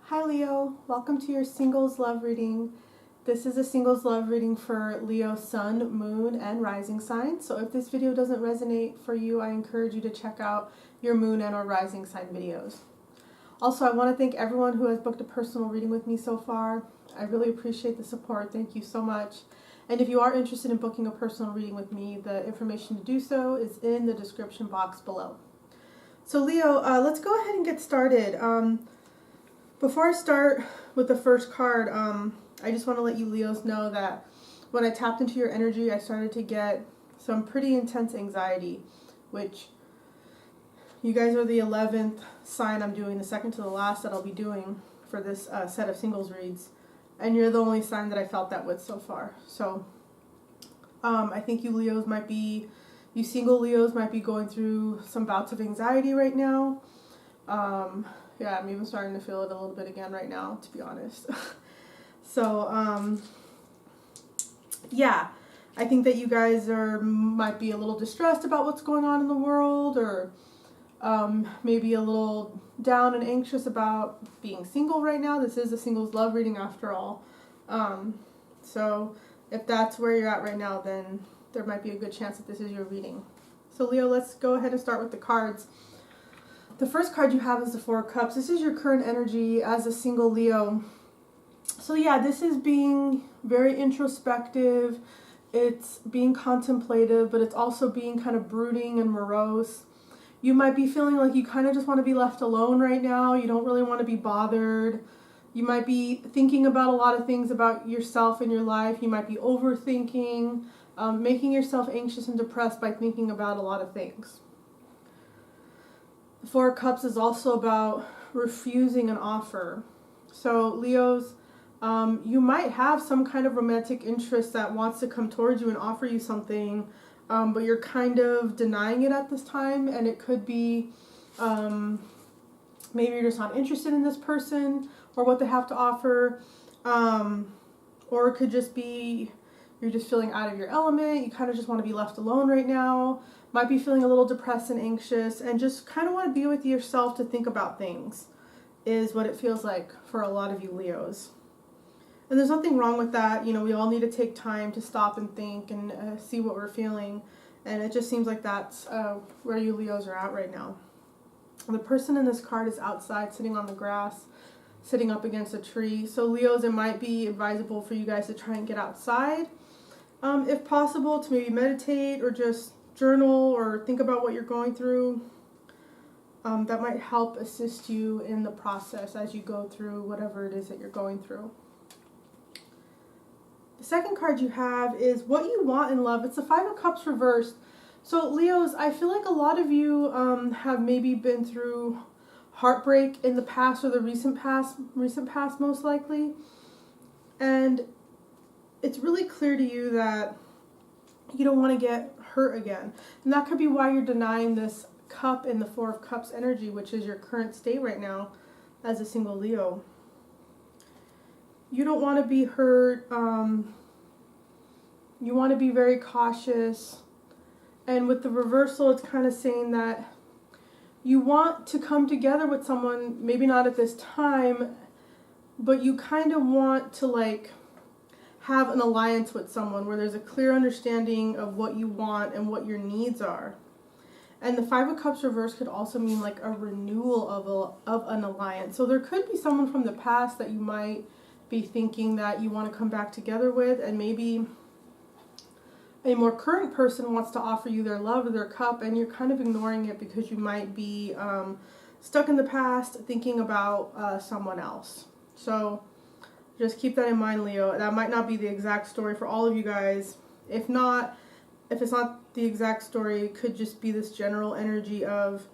Hi Leo, welcome to your singles love reading. This is a singles love reading for Leo sun, moon, and rising sign. So if this video doesn't resonate for you, I encourage you to check out your moon and or rising sign videos. Also, I want to thank everyone who has booked a personal reading with me so far. I really appreciate the support. Thank you so much. And if you are interested in booking a personal reading with me, the information to do so is in the description box below. So Leo, let's go ahead and get started. Before I start with the first card, I just want to let you Leos know that when I tapped into your energy, I started to get some pretty intense anxiety, which you guys are the 11th sign I'm doing, the second to the last that I'll be doing for this set of singles reads. And you're the only sign that I felt that with so far. So I think you single Leos might be going through some bouts of anxiety right now. Yeah, I'm even starting to feel it a little bit again right now, to be honest. So, yeah, I think that you guys might be a little distressed about what's going on in the world, or maybe a little down and anxious about being single right now. This is a singles love reading after all. So if that's where you're at right now, then there might be a good chance that this is your reading. So Leo, let's go ahead and start with the cards. The first card you have is the Four of Cups. This is your current energy as a single Leo. So yeah, this is being very introspective. It's being contemplative, but it's also being kind of brooding and morose. You might be feeling like you kind of just want to be left alone right now. You don't really want to be bothered. You might be thinking about a lot of things about yourself and your life. You might be overthinking, making yourself anxious and depressed by thinking about a lot of things. The Four of Cups is also about refusing an offer. So Leos, you might have some kind of romantic interest that wants to come towards you and offer you something, but you're kind of denying it at this time, and it could be maybe you're just not interested in this person or what they have to offer, or it could just be you're just feeling out of your element. You kind of just want to be left alone right now. Might be feeling a little depressed and anxious and just kind of want to be with yourself to think about things is what it feels like for a lot of you Leos. And there's nothing wrong with that. You know, we all need to take time to stop and think and see what we're feeling. And it just seems like that's where you Leos are at right now. The person in this card is outside sitting on the grass, sitting up against a tree. So Leos, it might be advisable for you guys to try and get outside. If possible, to maybe meditate or just journal or think about what you're going through. That might help assist you in the process as you go through whatever it is that you're going through. The second card you have is what you want in love. It's the Five of Cups reversed. So Leos, I feel like a lot of you have maybe been through heartbreak in the past or the recent past most likely. And it's really clear to you that you don't want to get hurt again. And that could be why you're denying this cup in the Four of Cups energy, which is your current state right now as a single Leo. You don't want to be hurt. You want to be very cautious. And with the reversal, it's kind of saying that you want to come together with someone, maybe not at this time, but you kind of want to have an alliance with someone where there's a clear understanding of what you want and what your needs are. And the Five of Cups reverse could also mean like a renewal of an alliance. So there could be someone from the past that you might be thinking that you want to come back together with, and maybe a more current person wants to offer you their love or their cup, and you're kind of ignoring it because you might be stuck in the past thinking about someone else. So just keep that in mind, Leo. That might not be the exact story for all of you guys. If it's not the exact story, it could just be this general energy of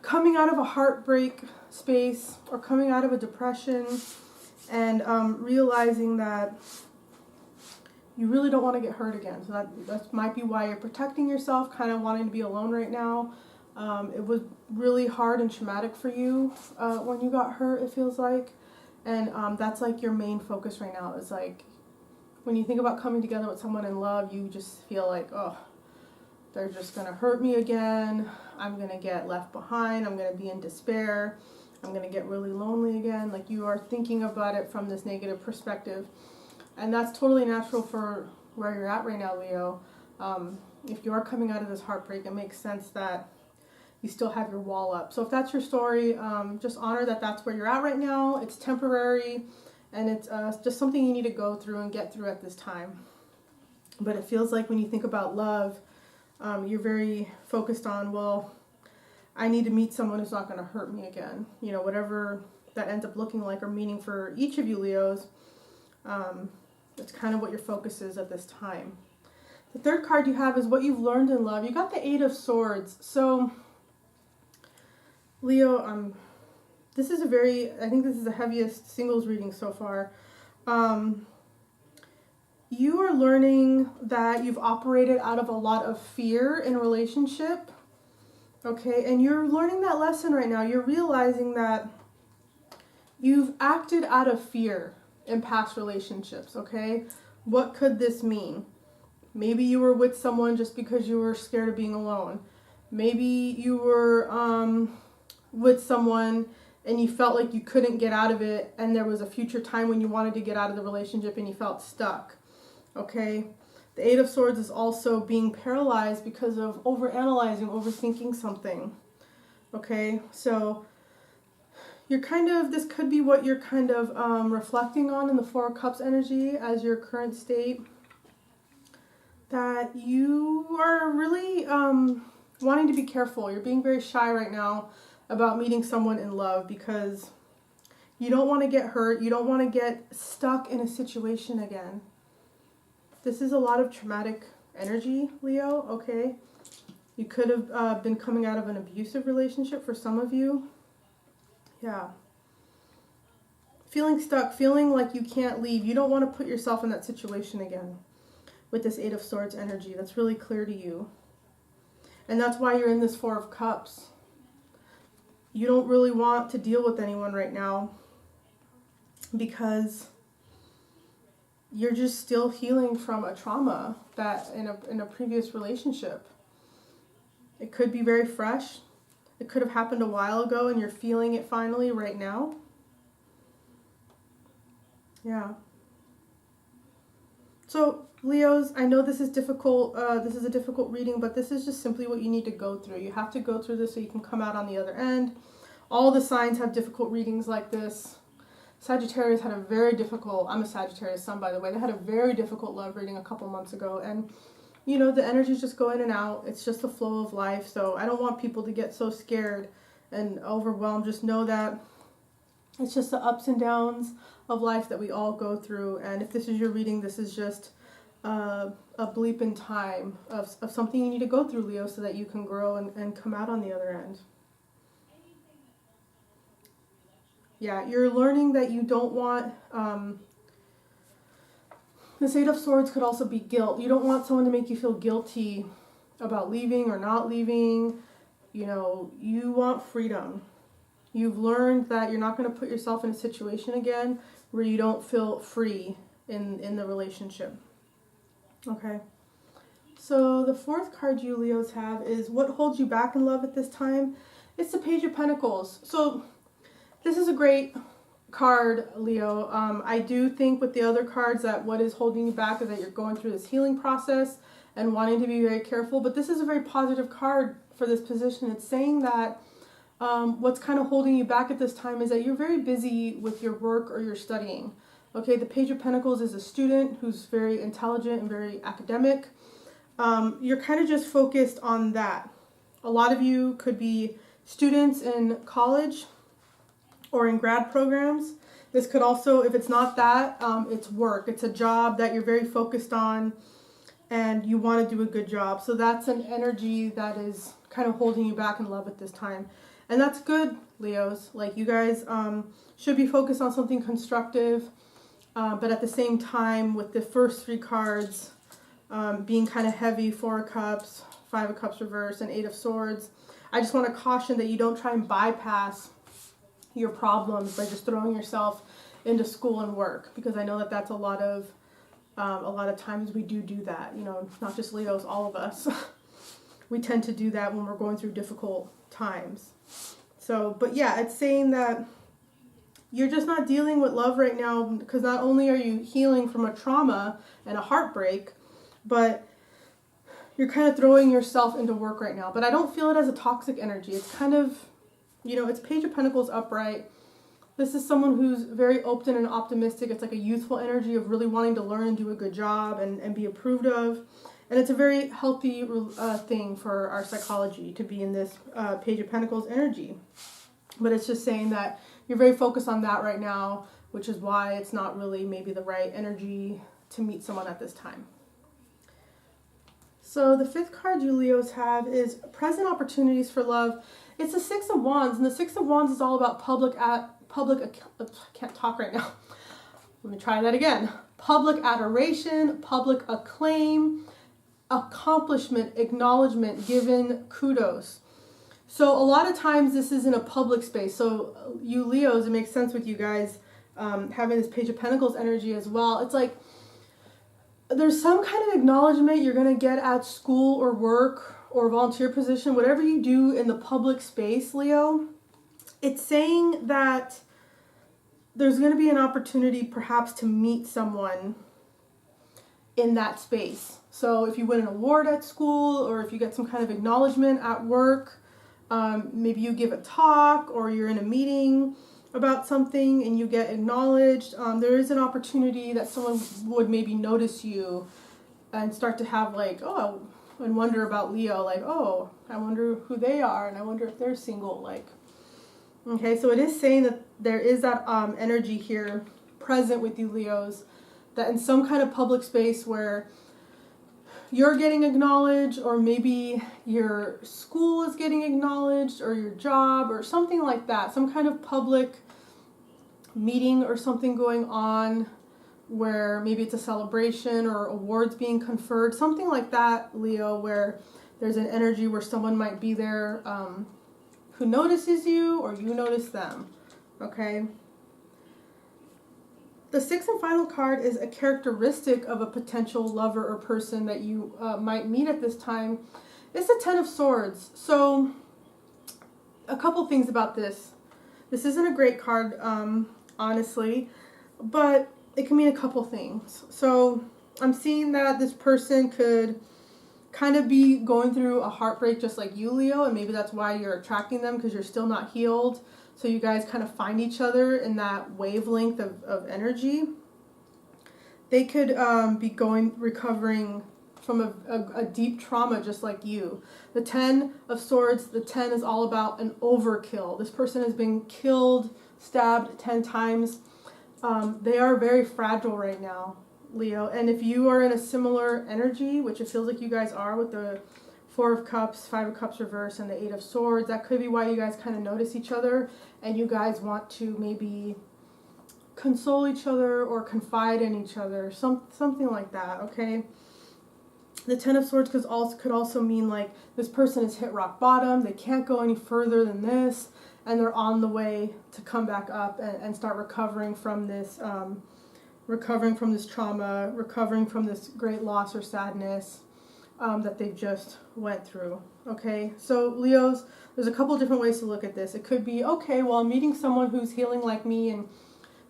coming out of a heartbreak space or coming out of a depression and realizing that you really don't want to get hurt again. So that might be why you're protecting yourself, kind of wanting to be alone right now. It was really hard and traumatic for you when you got hurt, it feels like. And that's like your main focus right now. Is like when you think about coming together with someone in love, you just feel like, oh, they're just going to hurt me again. I'm going to get left behind. I'm going to be in despair. I'm going to get really lonely again. Like, you are thinking about it from this negative perspective. And that's totally natural for where you're at right now, Leo. If you are coming out of this heartbreak, it makes sense that you still have your wall up. So if that's your story, just honor that that's where you're at right now. It's temporary, and it's just something you need to go through and get through at this time. But it feels like when you think about love, you're very focused on, well, I need to meet someone who's not going to hurt me again. You know, whatever that ends up looking like or meaning for each of you Leos, that's kind of what your focus is at this time. The third card you have is what you've learned in love. You got the Eight of Swords. So, Leo, this is I think this is the heaviest singles reading so far. You are learning that you've operated out of a lot of fear in a relationship. Okay, and you're learning that lesson right now. You're realizing that you've acted out of fear in past relationships, okay? What could this mean? Maybe you were with someone just because you were scared of being alone. Maybe you were with someone and you felt like you couldn't get out of it, and there was a future time when you wanted to get out of the relationship and you felt stuck, okay? The Eight of Swords is also being paralyzed because of overanalyzing, overthinking something. Okay, so you're this could be what you're reflecting on in the Four of Cups energy as your current state. That you are really wanting to be careful. You're being very shy right now about meeting someone in love because you don't want to get hurt. You don't want to get stuck in a situation again. This is a lot of traumatic energy, Leo, okay? You could have been coming out of an abusive relationship for some of you. Yeah. Feeling stuck, feeling like you can't leave. You don't want to put yourself in that situation again with this Eight of Swords energy. That's really clear to you. And that's why you're in this Four of Cups. You don't really want to deal with anyone right now because you're just still healing from a trauma that in a previous relationship. It could be very fresh. It could have happened a while ago and you're feeling it finally right now. Yeah. So, Leos, I know this is difficult. This is a difficult reading, but this is just simply what you need to go through. You have to go through this so you can come out on the other end. All the signs have difficult readings like this. Sagittarius had a very difficult, I'm a Sagittarius sun, by the way, they had a very difficult love reading a couple months ago, and you know, the energies just go in and out. It's just the flow of life, so I don't want people to get so scared and overwhelmed. Just know that it's just the ups and downs of life that we all go through, and if this is your reading, this is just a bleep in time of something you need to go through, Leo, so that you can grow and come out on the other end. Yeah, you're learning that you don't want, this Eight of Swords could also be guilt. You don't want someone to make you feel guilty about leaving or not leaving. You know, you want freedom. You've learned that you're not going to put yourself in a situation again where you don't feel free in the relationship. Okay. So the fourth card you Leos have is what holds you back in love at this time. It's the Page of Pentacles. So this is a great card, Leo. I do think with the other cards that what is holding you back is that you're going through this healing process and wanting to be very careful. But this is a very positive card for this position. It's saying that what's kind of holding you back at this time is that you're very busy with your work or your studying. Okay, the Page of Pentacles is a student who's very intelligent and very academic. You're kind of just focused on that. A lot of you could be students in college or in grad programs. This could also, if it's not that, it's work. It's a job that you're very focused on and you want to do a good job. So that's an energy that is kind of holding you back in love at this time. And that's good, Leos. Like, you guys should be focused on something constructive. But at the same time, with the first three cards being kind of heavy, Four of Cups, Five of Cups reverse, and Eight of Swords, I just want to caution that you don't try and bypass your problems by just throwing yourself into school and work, because I know that that's a lot of times we do that. You know, not just Leos, all of us. We tend to do that when we're going through difficult times. So, but yeah, it's saying that you're just not dealing with love right now, because not only are you healing from a trauma and a heartbreak, but you're kind of throwing yourself into work right now. But I don't feel it as a toxic energy. It's kind of, you know, it's Page of Pentacles upright. This is someone who's very open and optimistic. It's like a youthful energy of really wanting to learn and do a good job and be approved of. And it's a very healthy thing for our psychology to be in this Page of Pentacles energy. But it's just saying that you're very focused on that right now, which is why it's not really maybe the right energy to meet someone at this time. So the fifth card you Leos have is present opportunities for love. It's the Six of Wands, and the Six of Wands is all about I can't talk right now. Let me try that again. Public adoration, public acclaim, accomplishment, acknowledgement, given kudos. So a lot of times this is in a public space. So you Leos, it makes sense with you guys having this Page of Pentacles energy as well. It's like there's some kind of acknowledgement you're going to get at school or work or volunteer position, whatever you do in the public space, Leo. It's saying that there's going to be an opportunity perhaps to meet someone in that space. So if you win an award at school, or if you get some kind of acknowledgement at work, maybe you give a talk or you're in a meeting about something and you get acknowledged, there is an opportunity that someone would maybe notice you and start to have like, oh, and wonder about Leo, like, oh, I wonder who they are and I wonder if they're single, like. Okay, so it is saying that there is that energy here present with you Leos, that in some kind of public space where you're getting acknowledged, or maybe your school is getting acknowledged, or your job, or something like that, some kind of public meeting or something going on where maybe it's a celebration or awards being conferred, something like that, Leo, where there's an energy where someone might be there who notices you or you notice them, okay? The sixth and final card is a characteristic of a potential lover or person that you might meet at this time. It's the Ten of Swords. So a couple things about this. This isn't a great card, honestly, but it can mean a couple things. So I'm seeing that this person could kind of be going through a heartbreak just like you, Leo, and maybe that's why you're attracting them, because you're still not healed. So you guys kind of find each other in that wavelength of energy. They could be recovering from a deep trauma just like you. The Ten of Swords, the 10 is all about an overkill. This person has been killed, stabbed 10 times. They are very fragile right now, Leo. And if you are in a similar energy, which it feels like you guys are with the Four of Cups, Five of Cups reverse, and the Eight of Swords, that could be why you guys kind of notice each other and you guys want to maybe console each other or confide in each other, something like that, okay? The Ten of Swords could also mean like this person has hit rock bottom, they can't go any further than this, and they're on the way to come back up and start recovering from this trauma, recovering from this great loss or sadness that they've just went through. Okay, so Leos, there's a couple different ways to look at this. It could be, okay, well, I'm meeting someone who's healing like me, and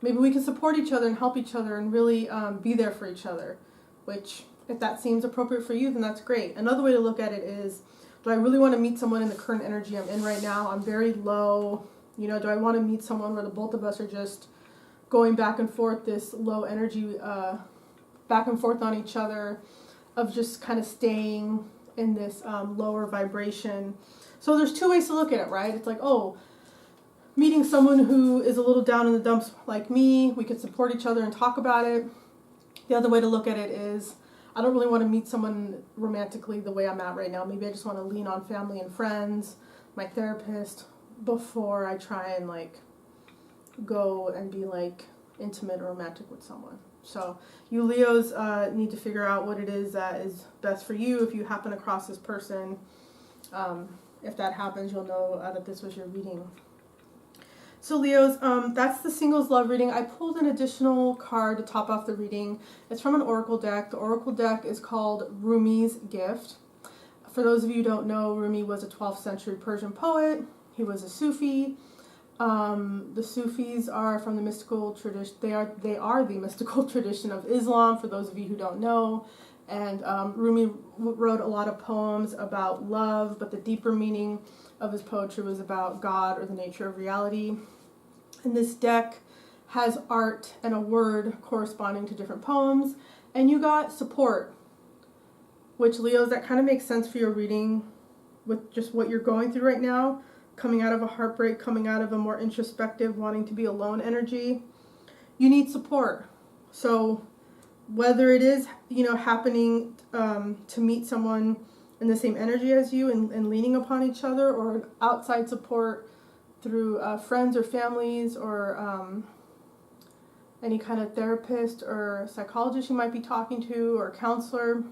maybe we can support each other and help each other and really be there for each other, which, if that seems appropriate for you, then that's great. Another way to look at it is, do I really want to meet someone in the current energy I'm in right now? I'm very low. You know, do I want to meet someone where the both of us are just going back and forth, this low energy, back and forth on each other, of just kind of staying in this lower vibration? So there's two ways to look at it, right? It's like, oh, meeting someone who is a little down in the dumps like me, we could support each other and talk about it. The other way to look at it is, I don't really want to meet someone romantically the way I'm at right now. Maybe I just want to lean on family and friends, my therapist, before I try and like go and be like intimate or romantic with someone. So you Leos need to figure out what it is that is best for you. If you happen across this person, if that happens, you'll know that this was your reading. So Leos, that's the singles love reading. I pulled an additional card to top off the reading. It's from an oracle deck. The oracle deck is called Rumi's Gift. For those of you who don't know, Rumi was a 12th century Persian poet. He was a Sufi. The Sufis are from the mystical tradition. They are the mystical tradition of Islam, for those of you who don't know. And Rumi wrote a lot of poems about love, but the deeper meaning of his poetry was about God or the nature of reality. And this deck has art and a word corresponding to different poems. And you got support, which, Leos, that kind of makes sense for your reading with just what you're going through right now, coming out of a heartbreak, coming out of a more introspective, wanting to be alone energy. You need support. So whether it is, happening to meet someone in the same energy as you and leaning upon each other, or outside support through friends or families, or any kind of therapist or psychologist you might be talking to, or counselor.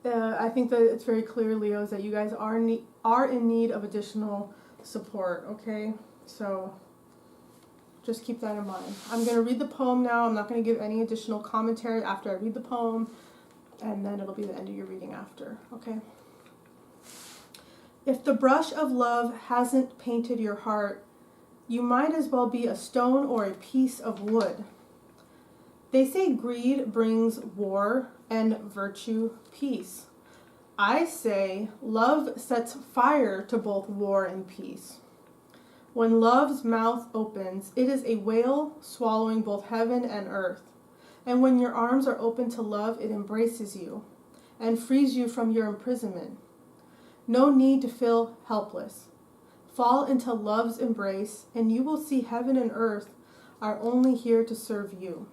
I think that it's very clear, Leos, that you guys are in need of additional support, okay? So just keep that in mind. I'm going to read the poem now. I'm not going to give any additional commentary after I read the poem, and then it'll be the end of your reading after, okay? If the brush of love hasn't painted your heart, you might as well be a stone or a piece of wood. They say greed brings war and virtue peace. I say love sets fire to both war and peace. When love's mouth opens, it is a whale swallowing both heaven and earth. And when your arms are open to love, it embraces you and frees you from your imprisonment. No need to feel helpless. Fall into love's embrace, and you will see heaven and earth are only here to serve you.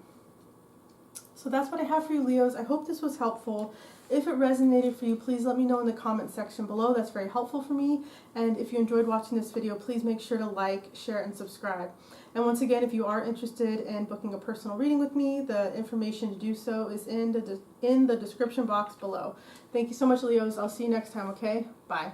So that's what I have for you, Leos. I hope this was helpful. If it resonated for you, please let me know in the comment section below. That's very helpful for me. And if you enjoyed watching this video, please make sure to like, share, and subscribe. And once again, if you are interested in booking a personal reading with me, the information to do so is in the description box below. Thank you so much, Leos. I'll see you next time, okay? Bye.